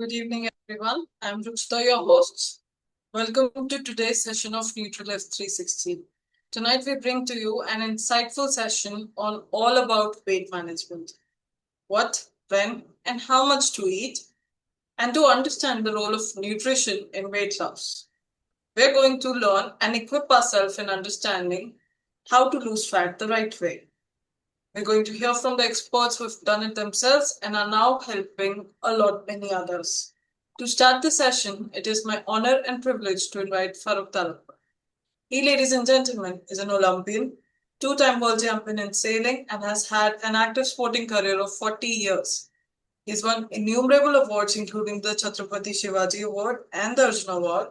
Good evening, everyone. I'm Ruchita, your host. Welcome to today's session of NutriLife 360. Tonight, we bring to you an insightful session on all about weight management: what, when, and how much to eat, and to understand the role of nutrition in weight loss. We're going to learn and equip ourselves in understanding how to lose fat the right way. We're going to hear from the experts who've done it themselves and are now helping a lot many others. To start the session, it is my honor and privilege to invite Farooq Talwar. He, ladies and gentlemen, is an Olympian, two-time world champion in sailing, and has had an active sporting career of 40 years. He's won innumerable awards, including the Chhatrapati Shivaji Award and the Arjuna Award.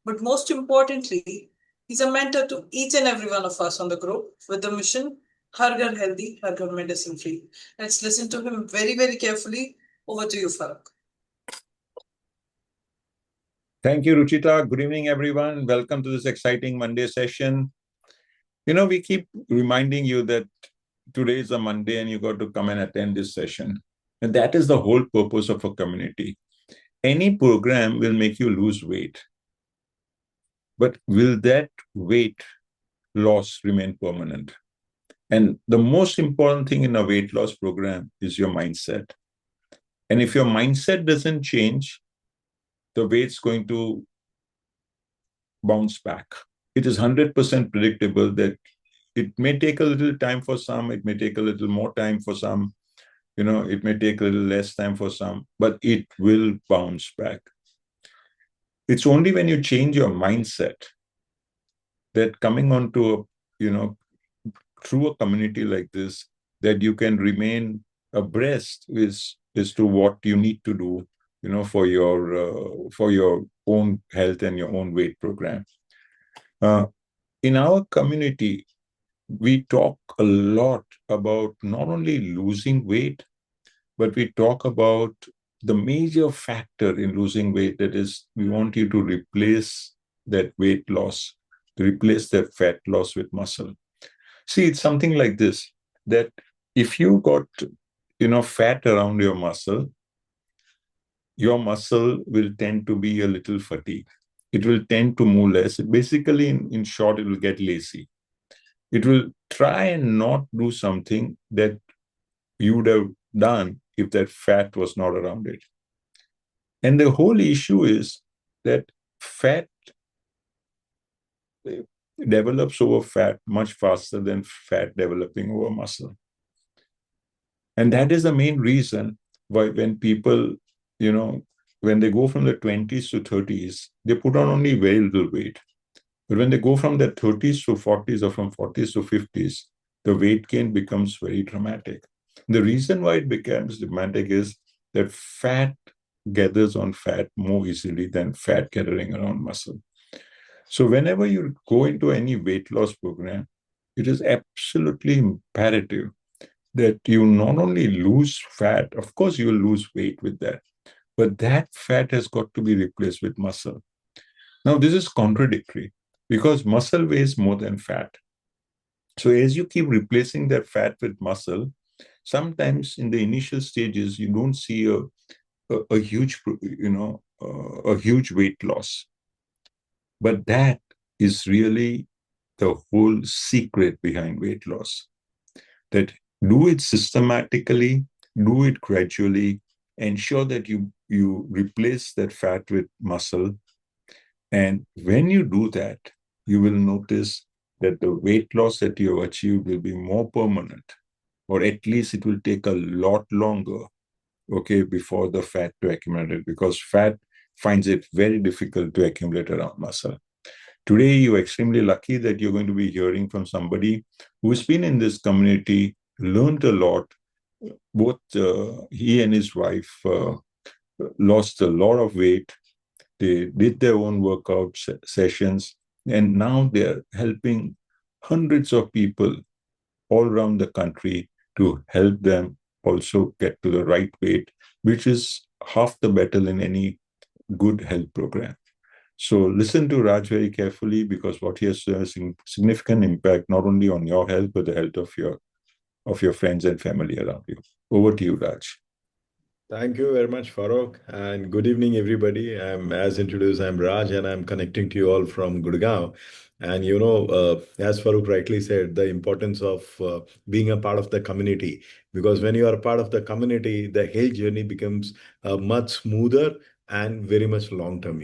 But most importantly, he's a mentor to each and every one of us on the group with the mission Har Ghar Healthy, Har Ghar Medicine Free. Let's listen to him very, very carefully. Over to you, Farooq. Thank you, Ruchita. Good evening, everyone. Welcome to this exciting Monday session. We keep reminding you that today is a Monday and you got to come and attend this session. And that is the whole purpose of a community. Any program will make you lose weight. But will that weight loss remain permanent? And the most important thing in a weight loss program is your mindset. And if your mindset doesn't change, the weight's going to bounce back. It is 100% predictable that it may take a little time for some, it may take a little more time for some, it may take a little less time for some, but it will bounce back. It's only when you change your mindset that coming onto through a community like this, that you can remain abreast as to what you need to do, for your own health and your own weight program. In our community, we talk a lot about not only losing weight, but we talk about the major factor in losing weight. That is, we want you to replace that weight loss, to replace that fat loss with muscle. See, it's something like this, that if you got, fat around your muscle will tend to be a little fatigued. It will tend to move less. Basically, in short, it will get lazy. It will try and not do something that you would have done if that fat was not around it. And the whole issue is that fat develops over fat much faster than fat developing over muscle. And that is the main reason why when people, when they go from the 20s to 30s, they put on only very little weight. But when they go from the 30s to 40s or from 40s to 50s, the weight gain becomes very dramatic. The reason why it becomes dramatic is that fat gathers on fat more easily than fat gathering around muscle. So whenever you go into any weight loss program, it is absolutely imperative that you not only lose fat, of course you will lose weight with that, but that fat has got to be replaced with muscle. Now, this is contradictory because muscle weighs more than fat. So as you keep replacing that fat with muscle, sometimes in the initial stages, you don't see a huge, a huge weight loss. But that is really the whole secret behind weight loss. That do it systematically, do it gradually, ensure that you replace that fat with muscle. And when you do that, you will notice that the weight loss that you have achieved will be more permanent, or at least it will take a lot longer, before the fat to accumulate, because fat finds it very difficult to accumulate around muscle. Today, you're extremely lucky that you're going to be hearing from somebody who's been in this community, learned a lot. Both he and his wife lost a lot of weight. They did their own workout sessions, and now they're helping hundreds of people all around the country to help them also get to the right weight, which is half the battle in any good health program. So listen to Raj very carefully, because what he has a significant impact not only on your health, but the health of your friends and family around you. Over to you, Raj. Thank you very much, Farooq, and good evening, everybody. As introduced, I'm Raj, and I'm connecting to you all from Gurgaon. And as Farooq rightly said, the importance of being a part of the community, because when you are part of the community, the health journey becomes much smoother and very much long term.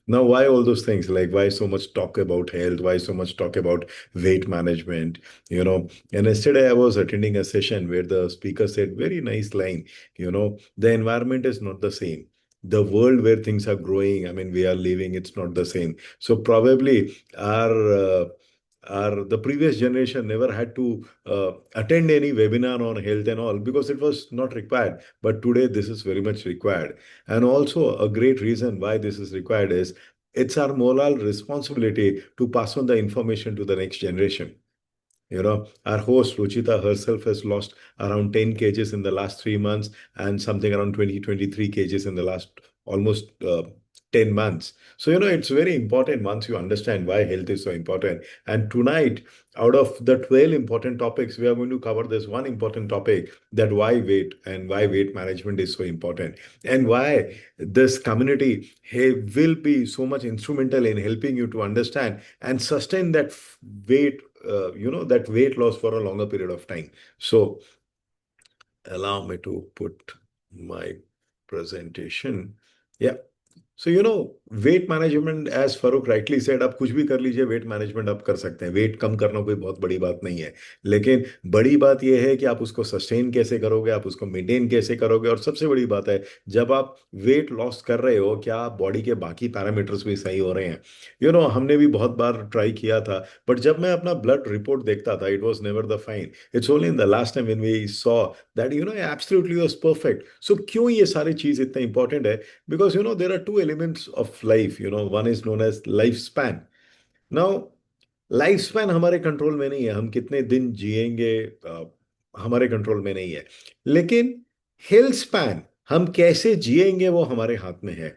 Now, why all those things? Like, why so much talk about health? Why so much talk about weight management? And yesterday I was attending a session where the speaker said very nice line. The environment is not the same. The world where things are growing, I mean, we are living, it's not the same. So probably our the previous generation never had to attend any webinar on health and all because it was not required. But today this is very much required. And also a great reason why this is required is it's our moral responsibility to pass on the information to the next generation. Our host Ruchita herself has lost around 10 kgs in the last 3 months and something around 20 23 kgs in the last almost 10 months. So, it's very important once you understand why health is so important. And tonight, out of the 12 important topics, we are going to cover this one important topic, that why weight and why weight management is so important and why this community will be so much instrumental in helping you to understand and sustain that weight that weight loss for a longer period of time. So allow me to put my presentation. Yeah. So weight management as Farooq rightly said, आप कुछ भी कर लीजिए, weight management आप कर सकते हैं। Wait कम करना कोई बहुत बड़ी बात नहीं है, लेकिन बड़ी बात यह है कि आप उसको सस्टेन कैसे करोगे, आप उसको मेंटेन कैसे करोगे, और सबसे बड़ी बात है जब आप वेट लॉस कर रहे हो, क्या बॉडी के बाकी पैरामीटर्स भी सही हो रहे हैं। हमने भी बहुत बार ट्राई किया था, बट जब मैं अपना ब्लड रिपोर्ट देखता था, it was never the fine. It's only in the last time when we saw that absolutely was perfect. So क्यों ये सारी चीज इतना इंपॉर्टेंट है? Because there are two elements of life. One is known as lifespan. Now, life span हमारे control में नहीं है, हम कितने दिन जिएंगे हमारे कंट्रोल में नहीं है। लेकिन हेल्थ स्पैन, हम कैसे जिएंगे, वो हमारे हाथ में है।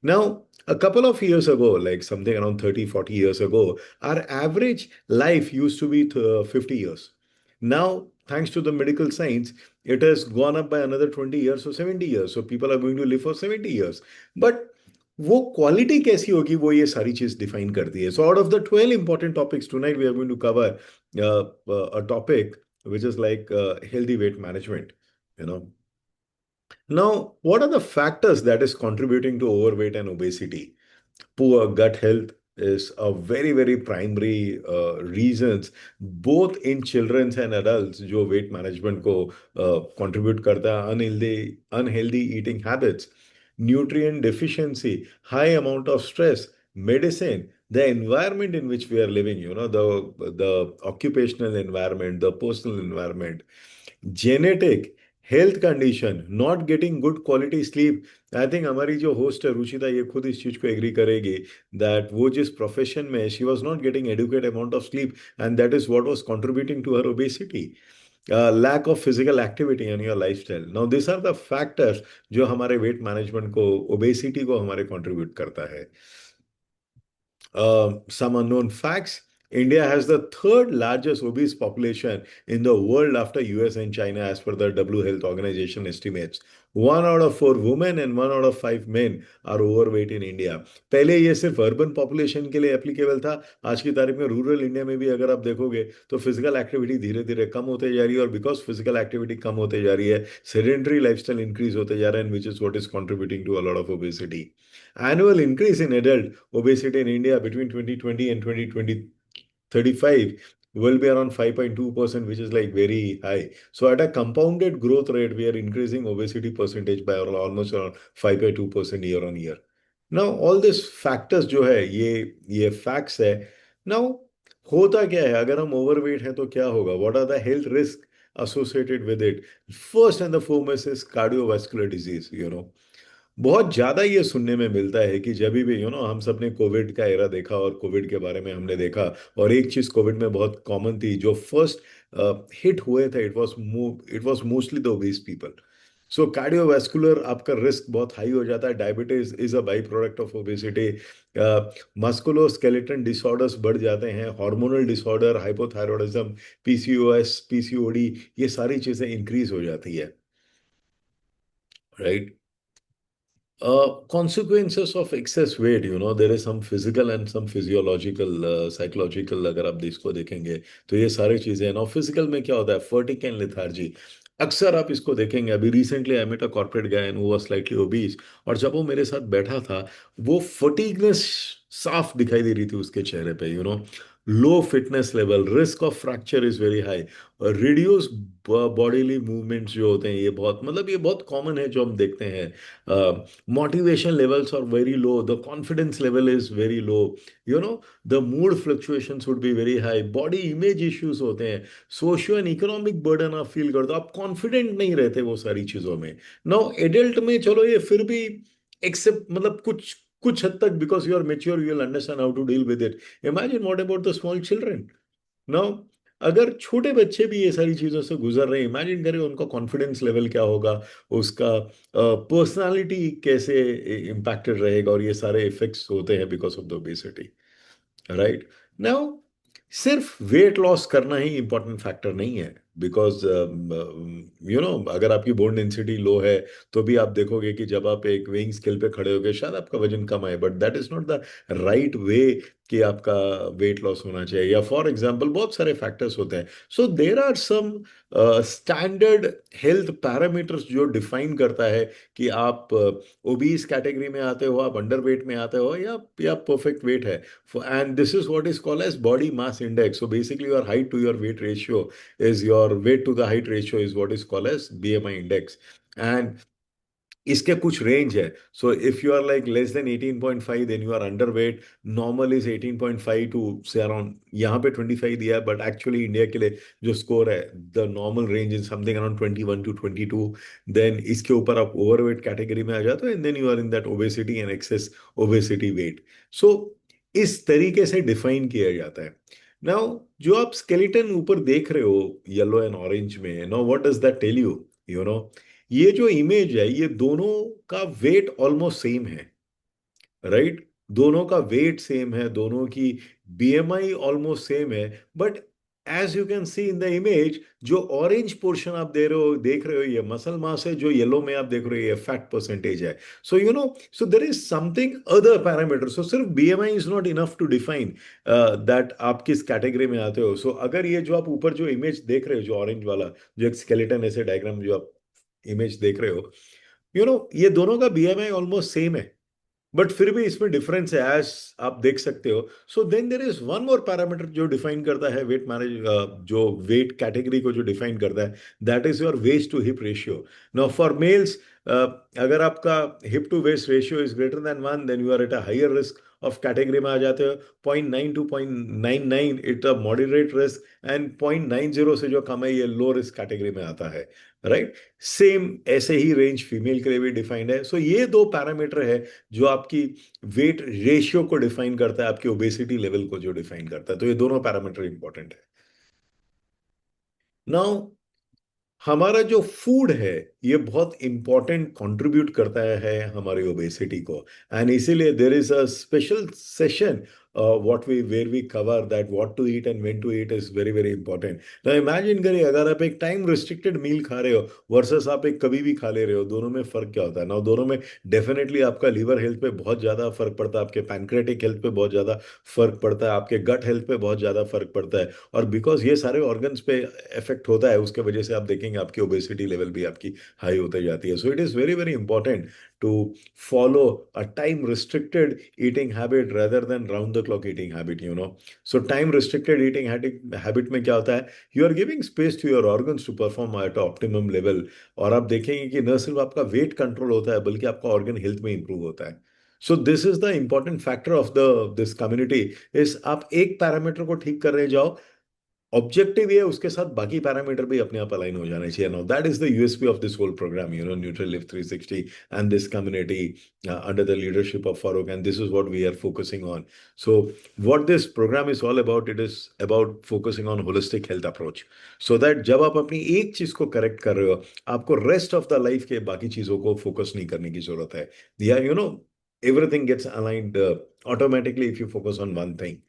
Now, a couple of years ago, like something around 30 40 years ago, our average life used to be 50 years. Now, thanks to the medical science, it has gone up by another 20 years or 70 years. So people are going to live for 70 years. But वो quality कैसी होगी, वो ये सारी चीज define करती है। So out of the 12 important topics tonight we are going to cover a topic which is like healthy weight management. you know Now, what are the factors that is contributing to overweight and obesity? Poor gut health is a very very primary reasons, both in children and adults, जो weight management को contribute करता है। Unhealthy eating habits, nutrient deficiency, high amount of stress, medicine, the environment in which we are living, the occupational environment, the personal environment, genetic, health condition, not getting good quality sleep. I think हमारी जो host है रुचिता, ये खुद इस चीज को agree करेगी that वो जिस प्रोफेशन में, she was not getting adequate amount of sleep, and that is what was contributing to her obesity. Lack of physical activity in your lifestyle. Now this are the factors जो हमारे weight management को, obesity को हमारे contribute करता है। Some unknown facts. India has the third largest obese population in the world after US and China, as per the W Health Organization estimates. 1 out of 4 women and 1 out of 5 men are overweight in India. पहले ये सिर्फ urban population के लिए applicable था। आज की तारीख में रूरल इंडिया में भी अगर आप देखोगे तो फिजिकल एक्टिविटी धीरे धीरे कम होते जा रही है, और बिकॉज फिजिकल एक्टिविटी कम होते जा रही है, सेडेंटरी लाइफस्टाइल इंक्रीज होते जा रहा है, which is what is contributing to a lot of obesity. Annual increase in adult obesity in India between 2020 and 2035 will be around 5.2%, which is like very high. So at a compounded growth rate, we are increasing obesity percentage by almost around 5.2% year on year. Now, all these factors जो है, ये facts है। Now, होता क्या है अगर हम overweight हैं तो क्या होगा? What are the health risks associated with it? First and the foremost is cardiovascular disease. बहुत ज्यादा ये सुनने में मिलता है कि जब भी हम सब ने कोविड का एरा देखा और कोविड के बारे में हमने देखा, और एक चीज कोविड में बहुत कॉमन थी, जो फर्स्ट हिट हुए थे, it was mostly the obese people. So cardiovascular आपका रिस्क बहुत हाई हो जाता है। Diabetes is a by product of obesity. Musculoskeleton disorders बढ़ जाते हैं, hormonal disorder, hypothyroidism, PCOS, PCOD, ये सारी चीजें इंक्रीज हो जाती है। right? Consequences of excess weight, there is some physical and some physiological, psychological, अगर आप इसको देखेंगे तो ये सारी चीजें हैं ना। फिजिकल में क्या होता है, फर्टिक एंड लेथार्जी। अक्सर आप इसको देखेंगे, अभी recently I met a corporate guy and वो वाज स्लाइटली ओबीज, और जब वो मेरे साथ बैठा था, वो फटीगनेस साफ दिखाई दे रही थी उसके चेहरे पे, low fitness level, risk of fracture is very high, reduce bodily movements जो होते हैं, ये बहुत, मतलब ये बहुत कॉमन है जो हम देखते हैं। motivation levels are very low, the confidence level is very low, the mood fluctuations would be very high, body image issues होते हैं, सोशियो एंड इकोनॉमिक बर्डन आप फील करते हो, आप कॉन्फिडेंट नहीं रहते वो सारी चीजों में। नाउ एडल्ट में चलो ये फिर भी एक्सेप्ट, मतलब कुछ कुछ हद तक, because you are mature, you will understand how to deal with it. Imagine what about the small children. Now अगर छोटे बच्चे भी ये सारी चीजों से गुजर रहे हैं, इमेजिन करें उनका कॉन्फिडेंस लेवल क्या होगा, उसका पर्सनालिटी कैसे इम्पैक्टेड रहेगा, और ये सारे इफेक्ट्स होते हैं because of the obesity, right? Now सिर्फ वेट लॉस करना ही इंपॉर्टेंट फैक्टर नहीं है, बिकॉज अगर आपकी बोन डेंसिटी लो है तो भी आप देखोगे कि जब आप एक वेइंग स्केल पे खड़े होगे शायद आपका वजन कम आए, but that is not the right way कि आपका वेट लॉस होना चाहिए। या फॉर एग्जांपल बहुत सारे फैक्टर्स होते हैं, so there are some standard health parameters जो डिफाइन करता है कि आप ओबीस कैटेगरी में आते हो, आप अंडरवेट में आते हो, या परफेक्ट वेट है। And this is what is called as body mass index. So basically your height to your weight ratio is, your weight to the height ratio is what is called as BMI index. And इसके कुछ range है। So if you are like less than 18.5 then you are underweight. Normal is 18.5 to say around, यहाँ पे 25 दिया है, but actually India के लिए जो स्कोर है, the normal range is something around 21 to 22। Then इसके ऊपर आप ओवरवेट कैटेगरी में आ जाते हो, and then you are in that obesity and excess obesity weight. So इस तरीके से डिफाइन किया जाता है। नाउ जो आप स्केलेटन ऊपर देख रहे हो येलो एंड ऑरेंज में, now what does that tell you? You know ये जो इमेज है, ये दोनों का वेट ऑलमोस्ट सेम है, राइट? दोनों का वेट सेम है, दोनों की बीएमआई ऑलमोस्ट सेम है, but as you can see in the image, जो ऑरेंज पोर्शन आप देख रहे हो ये मसल मास है, जो येलो में आप देख रहे हो ये फैट परसेंटेज है। So so there is something other parameter. So सिर्फ BMI is not enough to define that आप किस कैटेगरी में आते हो। सो अगर ये जो आप ऊपर जो इमेज देख रहे हो, जो ऑरेंज वाला, जो एक स्केलेटन ऐसे डायग्राम जो आप इमेज देख रहे हो, ये दोनों का बीएमआई ऑलमोस्ट सेम है, बट फिर भी इसमें डिफरेंस है, एज आप देख सकते हो। So then there is one more parameter जो डिफाइन करता है वेट मैनेज, जो वेट कैटेगरी को जो डिफाइन करता है, that is your waist to hip ratio. Now for males, अगर आपका hip to waist ratio is greater than 1, then you are at a higher risk of category में आ जाते हो। 0.9 to 0.99 it a moderate risk, and 0.90 से जो कम है ये लो रिस्क कैटेगरी में आता है, राइट? सेम ऐसे ही रेंज फीमेल के लिए भी डिफाइंड है। सो ये दो पैरामीटर है जो आपकी वेट रेशियो को डिफाइन करता है, आपकी ओबेसिटी लेवल को जो डिफाइन करता है। तो ये दोनों पैरामीटर इंपॉर्टेंट है। नाउ हमारा जो फूड है, ये बहुत इंपॉर्टेंट कंट्रीब्यूट करता है हमारी ओबेसिटी को, एंड इसीलिए there is a special session what we where we cover that what to eat and when to eat is very very important. Now imagine करिए, अगर आप एक टाइम रिस्ट्रिक्टेड मील खा रहे हो वर्सेस आप एक कभी भी खा ले रहे हो, दोनों में फर्क क्या होता है? ना दोनों में डेफिनेटली आपका लीवर हेल्थ पे बहुत ज्यादा फर्क पड़ता है, आपके पैनक्रेटिक हेल्थ पे बहुत ज्यादा फर्क पड़ता है, आपके गट हेल्थ पे बहुत ज्यादा फर्क पड़ता है, और बिकॉज ये सारे ऑर्गन्स पे इफेक्ट होता है, उसके वजह से आप देखेंगे आपकी ओबेसिटी लेवल भी आपकी हाई होते जाती है। So it is very very important to follow a time restricted eating habit rather than round the clock eating habit. So time restricted eating habit में क्या होता है, you are giving space to your organs to perform at optimum level, और आप देखेंगे कि न सिर्फ आपका वेट कंट्रोल होता है बल्कि आपका ऑर्गन हेल्थ में इंप्रूव होता है। So this is the important factor of the this community is, आप एक पैरामीटर को ठीक कर रहे जाओ, ऑब्जेक्टिव ये है, उसके साथ बाकी पैरामीटर भी अपने आप अलाइन हो जाने चाहिए। Now that is the USP of this whole program, neutral live 360 and this community under the leadership of Farooq, and this is what we are focusing on. So what this program is all about, it is about focusing on holistic health approach, so that जब आप अपनी एक चीज को correct कर रहे हो, आपको रेस्ट ऑफ द लाइफ के बाकी चीजों को फोकस नहीं करने की जरूरत है। या everything gets aligned automatically if you focus on one thing.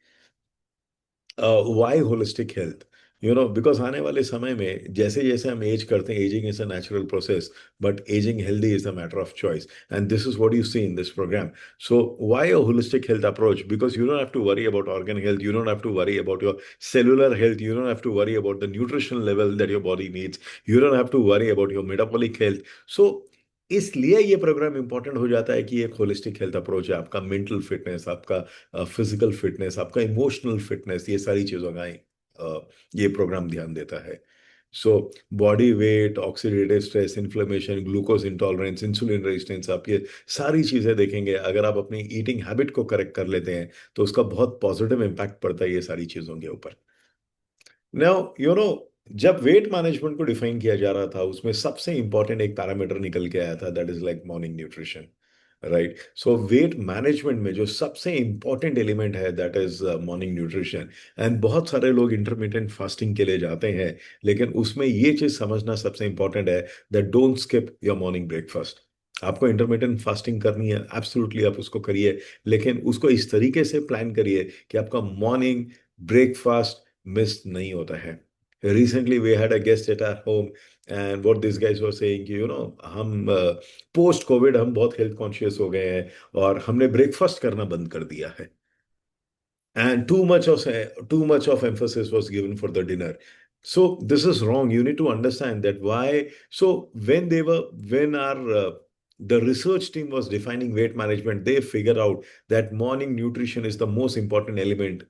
Why holistic health? Because आने वाले समय में जैसे जैसे हम एज करते हैं, aging is a natural process, but aging healthy is a matter of choice, and this is what you see in this program. So why a holistic health approach? Because you don't have to worry about organ health, you don't have to worry about your cellular health, you don't have to worry about the nutritional level that your body needs, you don't have to worry about your metabolic health. So इसलिए ये programme important हो जाता है कि एक holistic health approach है. आपका mental fitness, आपका फिजिकल फिटनेस, आपका इमोशनल फिटनेस, ये सारी चीजों का ये प्रोग्राम ध्यान देता है. So body weight, oxidative stress, inflammation, glucose intolerance, insulin resistance, आप ये सारी चीजें देखेंगे. अगर आप अपनी ईटिंग हैबिट को करेक्ट कर लेते हैं तो उसका बहुत पॉजिटिव इम्पैक्ट पड़ता है ये सारी चीजों के ऊपर. नाउ जब वेट मैनेजमेंट को डिफाइन किया जा रहा था, उसमें सबसे इंपॉर्टेंट एक पैरामीटर निकल के आया था, that is like morning nutrition. Right. So weight management में जो सबसे इंपॉर्टेंट एलिमेंट है, that is morning nutrition. And बहुत सारे लोग इंटरमीडिएट फास्टिंग के लिए जाते हैं, लेकिन उसमें ये चीज समझना सबसे इंपॉर्टेंट है, that don't skip your morning breakfast. आपको इंटरमीडिएट फास्टिंग करनी है, एब्सोल्युटली आप उसको करिए, लेकिन उसको इस तरीके से प्लान करिए कि आपका मॉर्निंग ब्रेकफास्ट मिस नहीं होता है. Recently we had a guest at our home, and what this guys were saying कि हम पोस्ट कोविड हम बहुत हेल्थ कॉन्शियस हो गए हैं और हमने ब्रेकफास्ट करना बंद कर दिया है. And too much of emphasis was given for the dinner. So this is wrong. You need to understand that why. So when our the research team was defining weight management, they figured out that morning nutrition is the most important element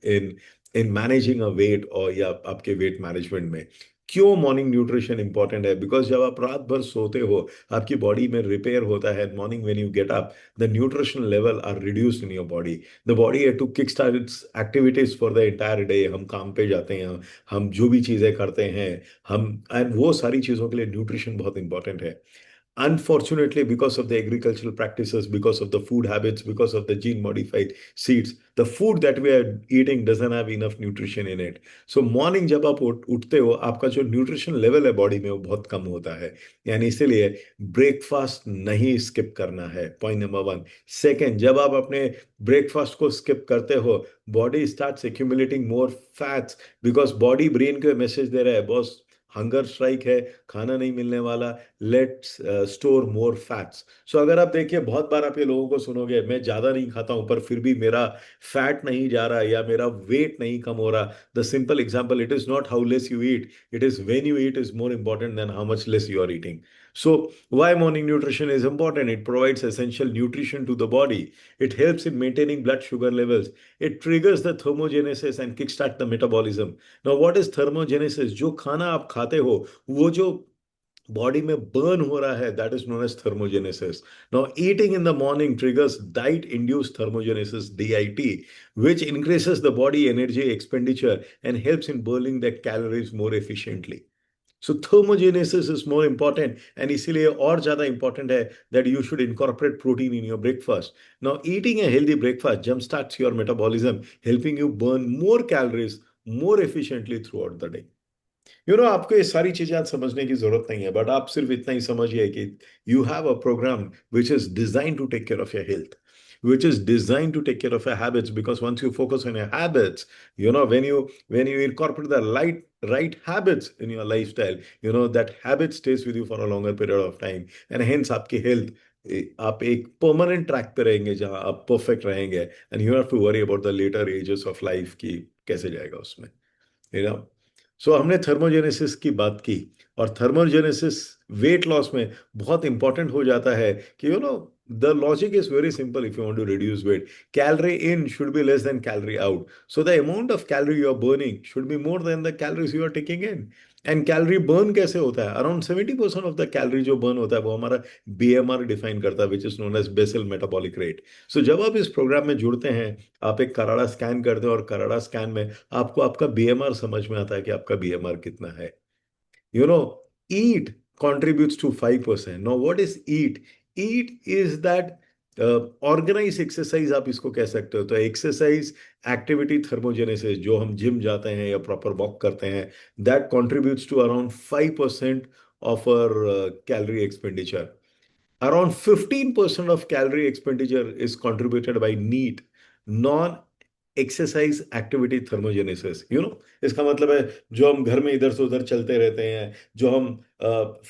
in managing a weight, or या आपके weight management में. क्यों morning nutrition important है? Because जब आप रात भर सोते हो, आपकी बॉडी में रिपेयर होता है. Morning when you get up, the nutritional level are reduced in your body. The body है to kick start its activities for the entire day. हम काम पे जाते हैं, हम जो भी चीजें करते हैं, हम एंड वो सारी चीजों के लिए न्यूट्रिशन बहुत इंपॉर्टेंट है. Unfortunately, because of the agricultural practices, because of the food habits, because of the gene modified seeds, the food that we are eating doesn't have enough nutrition in it. So morning जब आप उठते हो, आपका जो nutrition level है body में वो बहुत कम होता है. यानी इसीलिए ब्रेकफास्ट नहीं स्किप करना है, पॉइंट नंबर वन. सेकेंड, जब आप अपने ब्रेकफास्ट को स्किप करते हो, body starts accumulating more fats, because body brain को मैसेज दे रहा है, बॉस हंगर स्ट्राइक है, खाना नहीं मिलने वाला, लेट्स स्टोर मोर फैट्स. सो अगर आप देखिए, बहुत बार आप ये लोगों को सुनोगे, मैं ज्यादा नहीं खाता हूं पर फिर भी मेरा फैट नहीं जा रहा या मेरा वेट नहीं कम हो रहा. The simple example, it is not how less you eat, it is when you eat is more important than how much less you are eating. So why morning nutrition is important? It provides essential nutrition to the body. It helps in maintaining blood sugar levels. It triggers the thermogenesis and kickstart the metabolism. Now, what is thermogenesis? जो खाना आप खाते हो, वो जो body में burn हो रहा है, that is known as thermogenesis. Now eating in the morning triggers diet induced thermogenesis, DIT, which increases the body energy expenditure and helps in burning the calories more efficiently. So thermogenesis is more important, and इसीलिए और ज्यादा important है that you should incorporate protein in your breakfast. Now, eating a healthy breakfast jumpstarts your metabolism, helping you burn more calories more efficiently throughout the day. आपको ये सारी चीजें आज समझने की जरूरत नहीं है, बट आप सिर्फ इतना ही समझिए कि you have a program which is design to take care of your health, which is designed to take care of your habits. Because once you focus on your habits, when you incorporate the right habits in your lifestyle, that habit stays with you for a longer period of time, and hence आपकी health, आप एक permanent track पे रहेंगे जहां आप perfect रहेंगे. And you have to worry about the later ages of life की कैसे जाएगा उसमें. यू नो सो हमने थर्मोजेनेसिस की बात की, और थर्मोजेनेसिस वेट लॉस में बहुत इंपॉर्टेंट हो जाता है कि the logic is very simple. If you want to reduce weight, calorie in should be less than calorie out. So the amount of calorie you are burning should be more than the calories you are taking in. And calorie burn कैसे होता है? Around 70% of the calorie जो burn होता है वो हमारा BMR define करता है, which is known as basal metabolic rate. So जब आप इस प्रोग्राम में जुड़ते हैं, आप एक कराड़ा स्कैन करते हैं, और कराड़ा स्कैन में आपको आपका BMR समझ में आता है कि आपका BMR कितना है. Eat contributes to 5%. Now, what is eat? Eat is that organize exercise आप इसको कह सकते हो. तो एक्सरसाइज, एक्टिविटी, थर्मोजेनेसिस, जो हम जिम जाते हैं या प्रॉपर वॉक करते हैं, that contributes to around 5% of our calorie expenditure. Around 15% of calorie expenditure is contributed by NEAT, non exercise activity thermogenesis, इसका मतलब है जो हम घर में इधर से उधर चलते रहते हैं, जो हम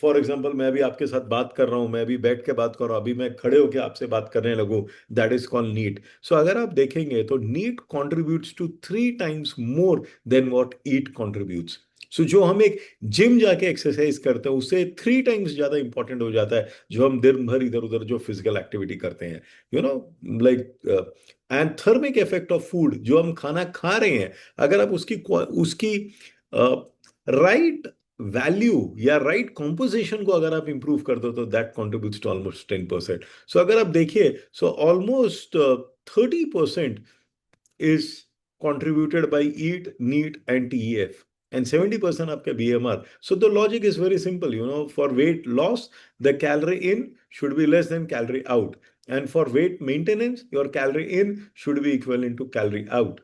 फॉर एग्जांपल मैं अभी आपके साथ बात कर रहा हूं, मैं अभी बैठ के बात कर रहा हूं, अभी मैं खड़े होके आपसे बात करने लगूं, that is called NEAT. So अगर आप देखेंगे तो NEAT contributes to 3 times more than what EAT contributes. So जो हम एक जिम जाके एक्सरसाइज करते हैं उससे 3 times ज्यादा इंपॉर्टेंट हो जाता है जो हम दिन भर इधर उधर जो फिजिकल एक्टिविटी करते हैं, you know like. And thermic effect of food, जो हम खाना खा रहे हैं, अगर आप उसकी उसकी राइट वैल्यू या राइट कॉम्पोजिशन को अगर आप इंप्रूव कर दो तो दैट कॉन्ट्रीब्यूट्स टू ऑलमोस्ट 10%। सो अगर आप देखिए, so almost 30% is contributed by EAT, NEAT, and TEF, and 70% आपका BMR. So the logic is very simple, for weight loss, the calorie in should be less than calorie out. And for weight maintenance, your calorie in should be equivalent to calorie out.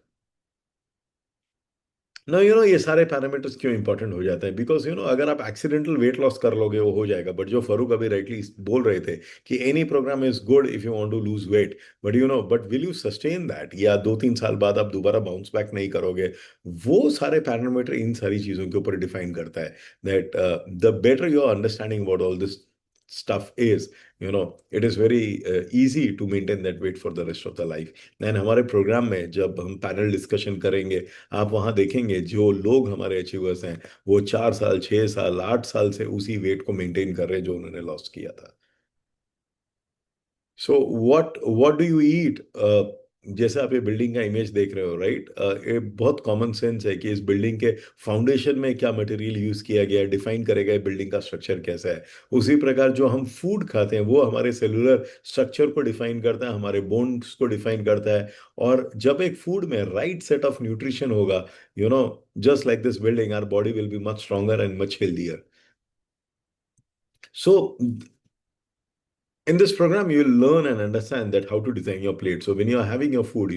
No ये सारे parameters क्यों important हो जाते हैं? Because अगर आप accidental weight loss कर लोगे वो हो जाएगा, बट जो फरूक अभी राइटली बोल रहे थे कि any program is good if you want to lose weight, but but will you sustain that, या 2-3 साल बाद आप दोबारा बाउंस बैक नहीं करोगे? वो सारे पैरामीटर इन सारी चीजों के ऊपर डिफाइन करता है that the better your understanding about all this stuff is, it is very easy to maintain that weight for the rest of the life. And हमारे प्रोग्राम में जब हम पैनल डिस्कशन करेंगे, आप वहां देखेंगे जो लोग हमारे अचीवर्स हैं वो 4 साल, 6 साल, 8 साल से उसी वेट को मेंटेन कर रहे हैं जो उन्होंने लॉस किया था। So what do you eat? जैसे आप ये बिल्डिंग का इमेज देख रहे हो, राइट? ये बहुत कॉमन सेंस है कि इस बिल्डिंग के फाउंडेशन में क्या मटेरियल यूज किया गया है डिफाइन करेगा बिल्डिंग का स्ट्रक्चर कैसा है। उसी प्रकार जो हम फूड खाते हैं वो हमारे सेलुलर स्ट्रक्चर को डिफाइन करता है, हमारे बोन्स को डिफाइन करता है। और जब एक फूड में राइट सेट ऑफ न्यूट्रिशन होगा, just like this building, our body will be much stronger and much healthier. So in this program you will learn and understand that how to design your plate. So when you are having your food,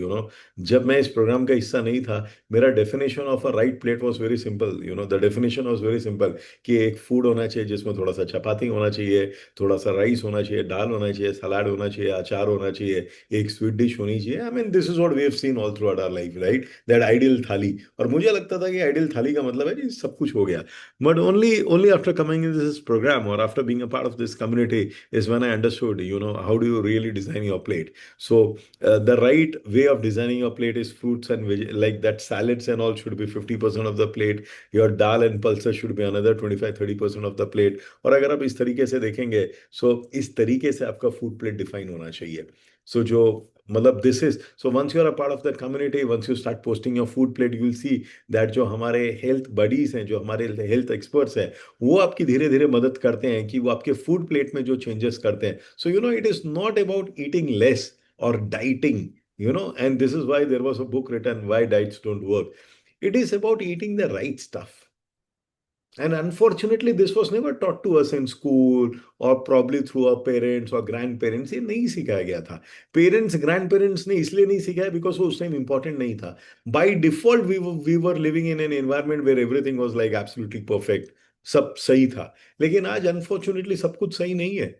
जब मैं इस programme का हिस्सा नहीं था, मेरा definition of a right plate was very simple. The definition was very simple कि एक फूड होना चाहिए जिसमें थोड़ा सा चपाती होना चाहिए, थोड़ा सा राइस होना चाहिए, दाल होना चाहिए, सलाद होना चाहिए, अचार होना चाहिए, एक स्वीट डिश होनी चाहिए। I mean this is what we have seen all through our life, right? That ideal thali. और मुझे लगता था कि आइडियल थाली का मतलब है कि सब कुछ हो गया। But only after coming in this programme और after being a part of this community is when I understood, how do you really design your plate. So the right way of designing your plate is fruits and like that salads and all should be 50% of the plate. Your dal and pulses should be another 25-30% of the plate. और अगर आप इस तरीके से देखेंगे, सो इस तरीके से आपका फूड प्लेट डिफाइन होना चाहिए। सो जो मतलब this is, so once you are a part of that community, once you start posting your food plate, you will see that जो हमारे हेल्थ बडीज हैं, जो हमारे हेल्थ एक्सपर्ट्स हैं, वो आपकी धीरे धीरे मदद करते हैं कि वो आपके फूड प्लेट में जो चेंजेस करते हैं। सो it is not about eating less और dieting, and this is why there was a book written, Why Diets Don't Work. It is about eating the right stuff. And unfortunately, this was never taught to us in school or probably through our parents or grandparents. ये नहीं सिखाया गया था। Parents grand parents ने इसलिए नहीं सिखाया because वो उस टाइम इंपॉर्टेंट नहीं था। By default we were living in an environment where everything was like absolutely perfect, सब सही था। लेकिन आज अनफॉर्चुनेटली सब कुछ सही नहीं है।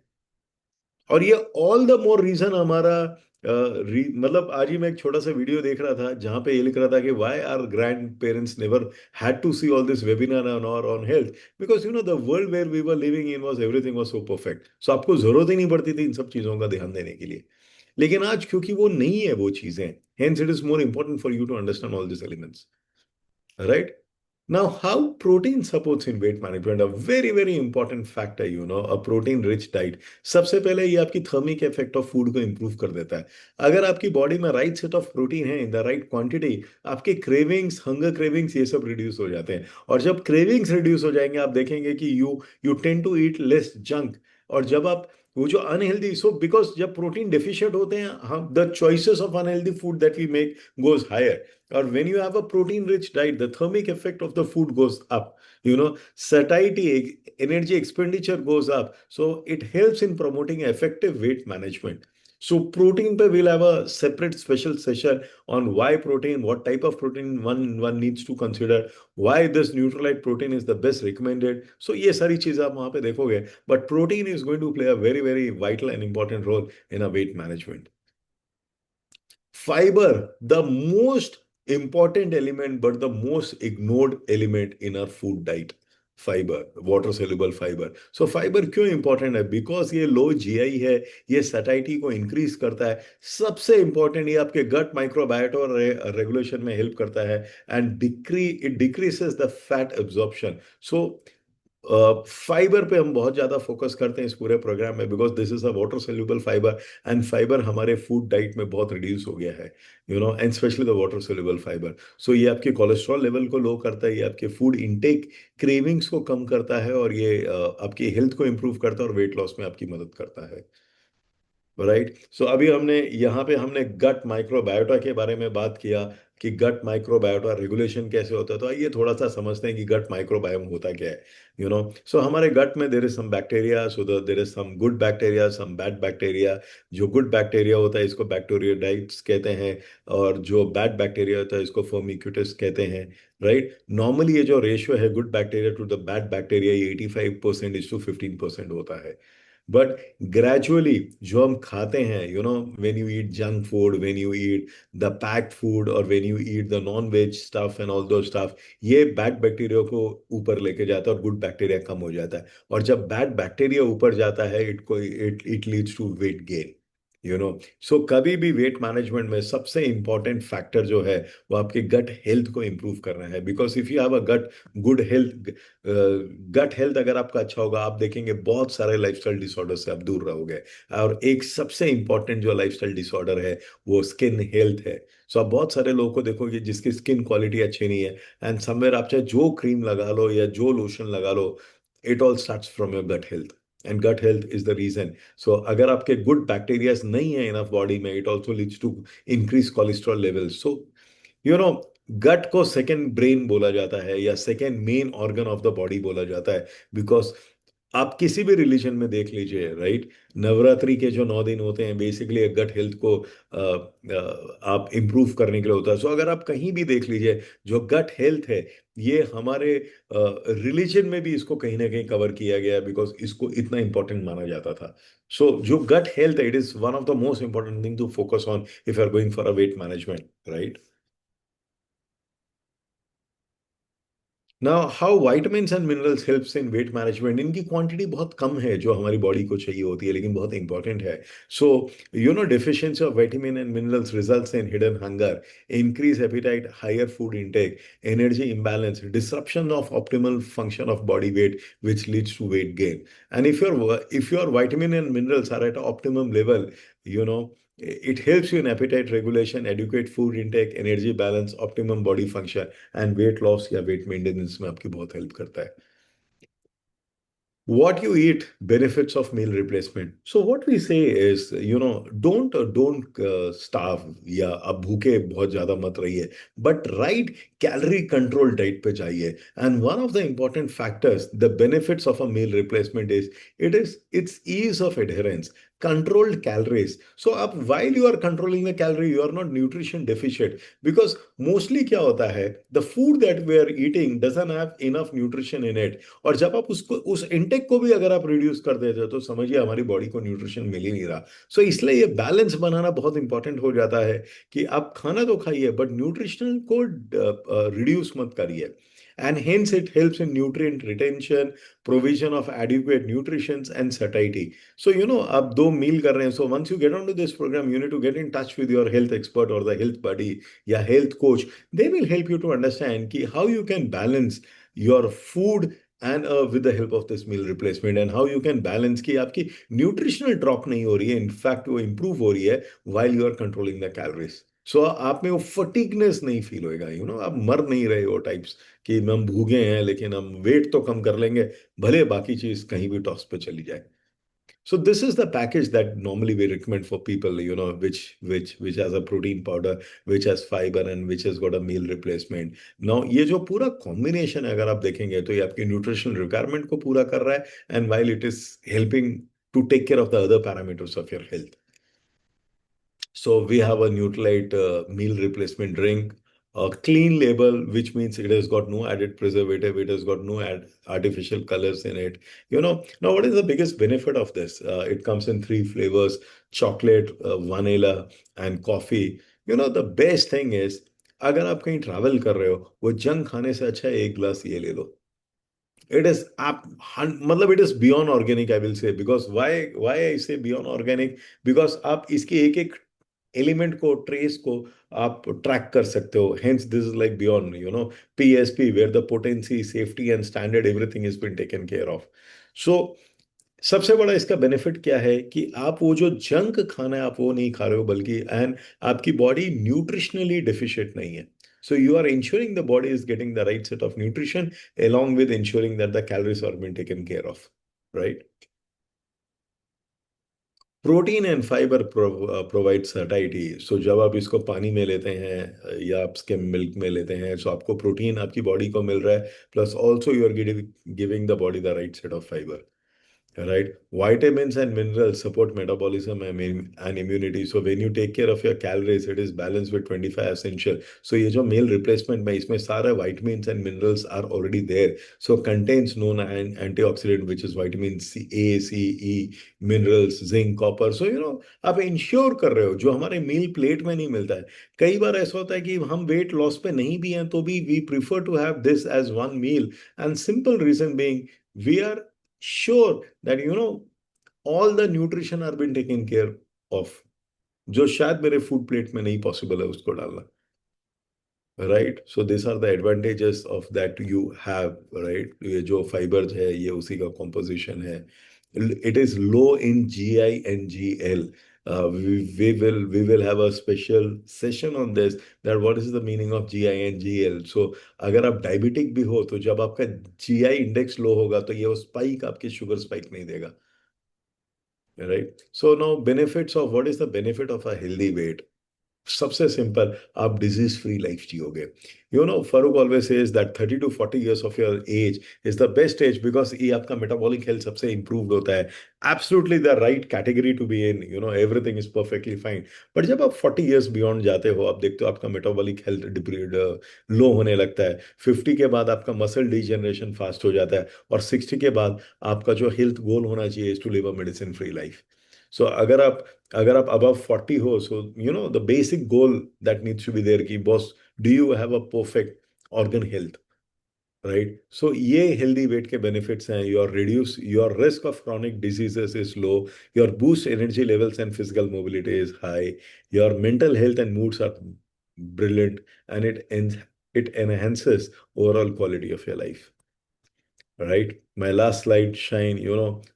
और ये ऑल द मोर रीजन हमारा मतलब आज ही मैं एक छोटा सा वीडियो देख रहा था जहां पे ये लिख रहा था कि why are grand parents never had to see all this webinar on और on health, because the world where we were living in was everything was so perfect. So आपको जरूरत ही नहीं पड़ती थी इन सब चीजों का ध्यान देने के लिए। लेकिन आज क्योंकि वो नहीं है वो चीजें, hence it is more important for you to understand all this elements, right? Now, how protein supports in weight management? A very, very important factor, a protein-rich diet. सबसे पहले ये आपकी थर्मिक इफेक्ट ऑफ फूड को improve कर देता है। अगर आपकी बॉडी में राइट सेट ऑफ प्रोटीन है इन द राइट क्वांटिटी, आपके क्रेविंग्स, हंगर क्रेविंग्स, ये सब रिड्यूस हो जाते हैं। और जब क्रेविंग्स रिड्यूस हो जाएंगे, आप देखेंगे कि you tend to eat less junk. और जब आप वो जो अनहेल्दी, सो बिकॉज जब प्रोटीन डेफिशिएंट होते हैं, हम the choices of unhealthy food that we make goes higher. Or when you have a protein-rich diet, the thermic effect of the food goes up. Satiety, energy expenditure goes up. So it helps in promoting effective weight management. So protein pe we'll have a separate special session on why protein, what type of protein one needs to consider, why this Nutrilite protein is the best recommended. So ये सारी चीजें आप वहां पे देखोगे. But protein is going to play a very, very vital and important role in a weight management. fiber, the most important element, but the most ignored element in our food diet. Fibre, water soluble fibre. So fibre क्यों important है? Because ये low GI है, ये satiety को increase करता है. सबसे important, ये आपके गट माइक्रोबायोटा रेगुलेशन में हेल्प करता है. And it decreases the fat absorption. So fibre पे हम बहुत ज्यादा फोकस करते हैं इस पूरे प्रोग्राम में, because this is a water soluble fibre. And fibre हमारे फूड डाइट में बहुत रिड्यूस हो गया है, and specially the water soluble fibre. So ये आपके कोलेस्ट्रॉल लेवल को लो करता है, ये आपके फूड इनटेक क्रेविंग्स को कम करता है, और ये आपकी हेल्थ को इंप्रूव करता है और वेट लॉस में आपकी मदद करता है. राइट. सो अभी हमने गट माइक्रोबायोटा के बारे में बात किया कि गट माइक्रोबायोटा रेगुलेशन कैसे होता है. तो आइए थोड़ा सा समझते हैं कि गट माइक्रोबायोम होता क्या है. सो हमारे गट में there is some bacteria, so there is some good bacteria, some bad bacteria. जो गुड बैक्टीरिया होता है इसको बैक्टीरियोडाइट्स कहते हैं, और जो बैड बैक्टीरिया होता है इसको फर्मिक्यूटिस कहते हैं. राइट. नॉर्मली ये जो रेशियो है good bacteria to the bad bacteria, ये 85% इज टू 15% होता है. बट ग्रेजुअली जो हम खाते हैं, when you eat junk food, when you eat the packed food, और when you eat the non veg stuff and all those stuff, ये bad bacteria को ऊपर लेके जाता है और गुड बैक्टीरिया कम हो जाता है. और जब बैड बैक्टीरिया ऊपर जाता है, it leads to weight gain. So कभी भी वेट मैनेजमेंट में सबसे इंपॉर्टेंट फैक्टर जो है वो आपके गट हेल्थ को इंप्रूव करना है. Because if you have a good health, gut health अगर आपका अच्छा होगा, आप देखेंगे बहुत सारे लाइफस्टाइल डिसऑर्डर से आप दूर रहोगे. और एक सबसे इंपॉर्टेंट जो लाइफस्टाइल डिसऑर्डर है वो स्किन हेल्थ है. सो आप बहुत सारे लोगों को देखोगे जिसकी स्किन क्वालिटी अच्छी नहीं है, एंड समवेयर आप चाहे जो क्रीम लगा लो या जो लोशन लगा लो, it all starts from your gut health. And gut health is the reason. So अगर आपके गुड बैक्टीरियाज नहीं है इनफ बॉडी में, it also leads to increase cholesterol level. So you know gut को सेकेंड ब्रेन बोला जाता है, या second main organ of the body बोला जाता है. बिकॉज आप किसी भी रिलीजन में देख लीजिए, राइट, नवरात्रि के जो 9 दिन होते हैं बेसिकली गट हेल्थ को आप इंप्रूव करने के लिए होता है. सो अगर आप कहीं भी देख लीजिए, जो गट हेल्थ है ये हमारे रिलीजन में भी इसको कहीं ना कहीं कवर किया गया है, बिकॉज इसको इतना इंपॉर्टेंट माना जाता था. सो जो गट हेल्थ है, it is one of the most important thing to focus on if you are going for a weight management. Right. Now how vitamins and minerals helps in weight management. इनकी quantity बहुत कम है जो हमारी body को चाहिए होती है, लेकिन बहुत इंपॉर्टेंट है. So deficiency of vitamin and minerals results in hidden hunger, increase appetite, higher food intake, energy imbalance, disruption of optimal function of body weight, which leads to weight gain. And if your vitamin and minerals are at optimum level, you know it helps you in appetite regulation, adequate food intake, energy balance, optimum body function, and weight loss या weight maintenance में आपकी बहुत help करता है. What you eat, benefits of meal replacement. So what we say is, don't starve या अब भूखे बहुत ज्यादा मत रहिए, but right calorie control diet पे जाइए. And one of the important factors, the benefits of a meal replacement is its ease of adherence. Controlled calories. So up while you are controlling the calorie, you are not nutrition deficient, because mostly क्या होता है, the food that we are eating doesn't have enough nutrition in it. और जब आप उसको उस intake को भी अगर आप रिड्यूस कर देते हो तो समझिए हमारी बॉडी को न्यूट्रिशन मिल ही नहीं रहा. सो इसलिए ये बैलेंस बनाना बहुत इंपॉर्टेंट हो जाता है कि आप खाना तो खाइए बट न्यूट्रिशन को रिड्यूस मत करिए. And hence it helps in nutrient retention, provision of adequate nutrition, and satiety. So आप 2 meal कर रहे हैं, so once you get onto this program, you need to get in touch with your health expert or the health buddy या health coach. They will help you to understand कि how you can balance your food and with the help of this meal replacement, and how you can balance कि आपकी nutritional drop नहीं हो रही है, in fact वो improve हो रही है while you are controlling the calories. सो आप में वो फटीगनेस नहीं फील होएगा, आप मर नहीं रहे हो टाइप्स कि हम भूखे हैं लेकिन हम वेट तो कम कर लेंगे, भले बाकी चीज कहीं भी टॉस पे चली जाए. So this is the package that normally we recommend for people, which has a protein powder, which has fiber, and which has got a meal replacement. Now ये जो पूरा combination है अगर आप देखेंगे तो ये आपकी nutritional requirement को पूरा कर रहा है, and while it is helping to take care of the other parameters of your health. So we have a Nutrilite meal replacement drink, a clean label, which means it has got no added preservative, it has got no artificial colors in it. Now what is the biggest benefit of this? It comes in 3 flavors: chocolate, vanilla, and coffee. The best thing is, अगर आप कहीं travel कर रहे हो, वो junk खाने से अच्छा है एक ग्लास ये ले लो. इट इज आप मतलब it is beyond organic, I will say. Because why I से बियॉन्ड ऑर्गेनिक? बिकॉज आप इसके एक एक एलिमेंट को, ट्रेस को आप ट्रैक कर सकते हो. Hence this is like beyond PSP, where the potency, safety and standard, everything is been taken care of. So सबसे बड़ा इसका बेनिफिट क्या है कि आप वो जो जंक खाना है आप वो नहीं खा रहे हो, बल्कि एंड आपकी बॉडी न्यूट्रिशनली डेफिशिएंट नहीं है. So you are ensuring the body is getting the right set of nutrition along with ensuring that the calories are being taken care of, right? Protein and fibre provide satisfactory. So जब आप इसको पानी में लेते हैं या आप इसके मिल्क में लेते हैं, सो आपको प्रोटीन आपकी बॉडी को मिल रहा है, plus also you are giving the body the right set of fiber. Right? Vitamins and minerals support metabolism and immunity. So when you take care of your calories, it is balanced with 25 essential. So ये जो meal replacement में इसमें सारे vitamins and minerals are already there. So contains known antioxidant which is vitamin C, A, C, E, minerals, zinc, copper. So आप ensure कर रहे हो जो हमारे मील प्लेट में नहीं मिलता है. कई बार ऐसा होता है कि हम वेट लॉस पे नहीं भी हैं तो भी we prefer to have this as one meal. And simple reason being, we are sure that all the nutrition are been taken care of, जो शायद मेरे फूड प्लेट में नहीं पॉसिबल है उसको डालना. Right? So this are the advantages of that you have. Right? ये जो फाइबर्स है ये उसी का कॉम्पोजिशन है. इट इज लो इन GI and GL. We will have a special session on this, that what is the meaning of GI and GL. So अगर आप डायबिटिक भी हो तो जब आपका GI इंडेक्स लो होगा तो ये स्पाइक आपके शुगर स्पाइक नहीं देगा. Right? So now benefits of, what is the benefit of a healthy weight? सबसे सिंपल, आप डिजीज फ्री लाइफ जियोगे. Farooq always says that 30 to 40 years of your age is the best age, because ये आपका metabolic health सबसे improved होता है. Absolutely the right category to be in. Everything is perfectly fine. But जब आप 40 years beyond जाते हो, आप देखते हो आपका मेटाबॉलिक हेल्थ लो होने लगता है. 50 के बाद आपका मसल डिजेनरेशन फास्ट हो जाता है, और 60 के बाद आपका जो हेल्थ गोल होना चाहिए is to live a medicine free life. So अगर आप above 40 हो, so the basic goal that needs to be there कि boss, do you have a perfect organ health? Right? So ये healthy weight के benefits हैं. Your risk of chronic diseases is low. Your boost energy levels and physical mobility is high. Your mental health and moods are brilliant, and it enhances overall quality of your life. Right? My last slide, Shine.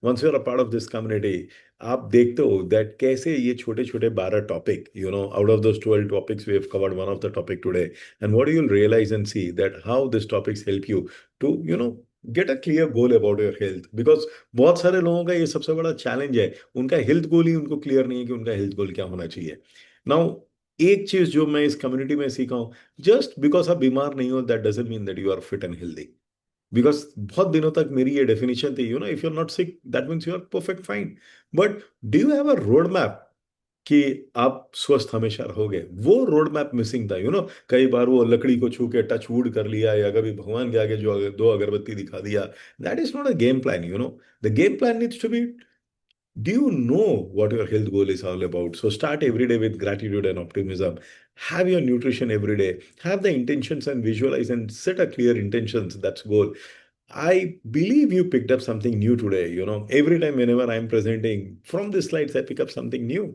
Once you're a part of this community, आप देखते हो that कैसे ये छोटे छोटे 12 topic, out of those 12 topics we have covered one of the topic today. And what you will realise and see that how this topics help you to get a clear goal about your health. Because बहुत सारे लोगों का ये सबसे बड़ा challenge है, उनका health गोल ही उनको क्लियर नहीं है कि उनका हेल्थ गोल क्या होना चाहिए. नाउ एक चीज जो मैं इस कम्युनिटी में सीखा हूँ, जस्ट बिकॉज आप बीमार नहीं हो that doesn't mean that you are fit and healthy. Because बहुत दिनों तक मेरी ये डेफिनेशन थी, if you are not sick that means you are perfect fine. But do you have a road map कि आप स्वस्थ हमेशा रहोगे? वो रोड मैप मिसिंग था. कई बार वो लकड़ी को छू के टच वुड कर लिया, या कभी भगवान के आगे जो दो अगरबत्ती दिखा दिया. That is not a game plan. The game plan needs to be, do you know what your health goal is all about? So start every day with gratitude and optimism. Have your nutrition every day. Have the intentions and visualize and set a clear intentions. That's goal. I believe you picked up something new today. Every time whenever I'm presenting from the slides, I pick up something new.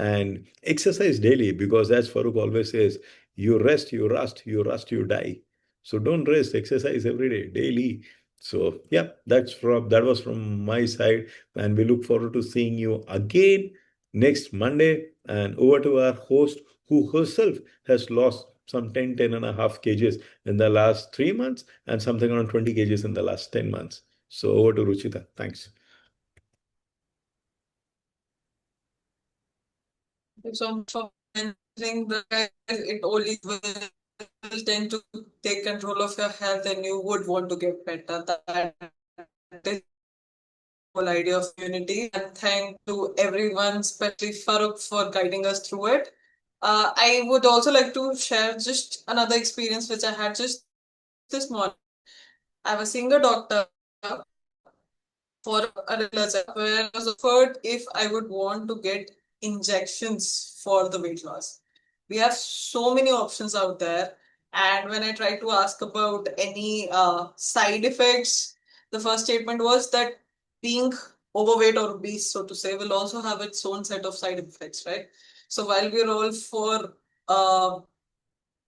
And exercise daily, because as Farooq always says, you rest, you rust, you rust, you die. So don't rest, exercise every day, daily. So yeah, that was from my side, and we look forward to seeing you again next Monday. And over to our host, who herself has lost some 10.5 kgs in the last 3 months, and something around 20 kgs in the last 10 months. So over to Ruchita. Thanks. Thank you so much for mentioning that it only will tend to take control of your health and you would want to get better. That is the whole idea of unity. And thank to everyone, especially Farooq, for guiding us through it. I would also like to share just another experience which I had just this morning. I was seeing a doctor for a regular checkup where I was offered if I would want to get injections for the weight loss. We have so many options out there. And when I tried to ask about any side effects, the first statement was that being overweight or obese, so to say, will also have its own set of side effects, right? So while we're all for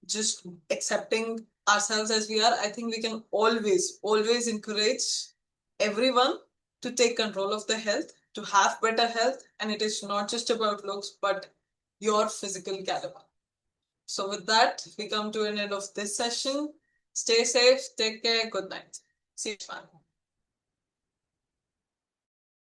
just accepting ourselves as we are, I think we can always encourage everyone to take control of their health, to have better health. And it is not just about looks, but your physical caliber. So with that, we come to an end of this session. Stay safe, take care, good night. See you, man.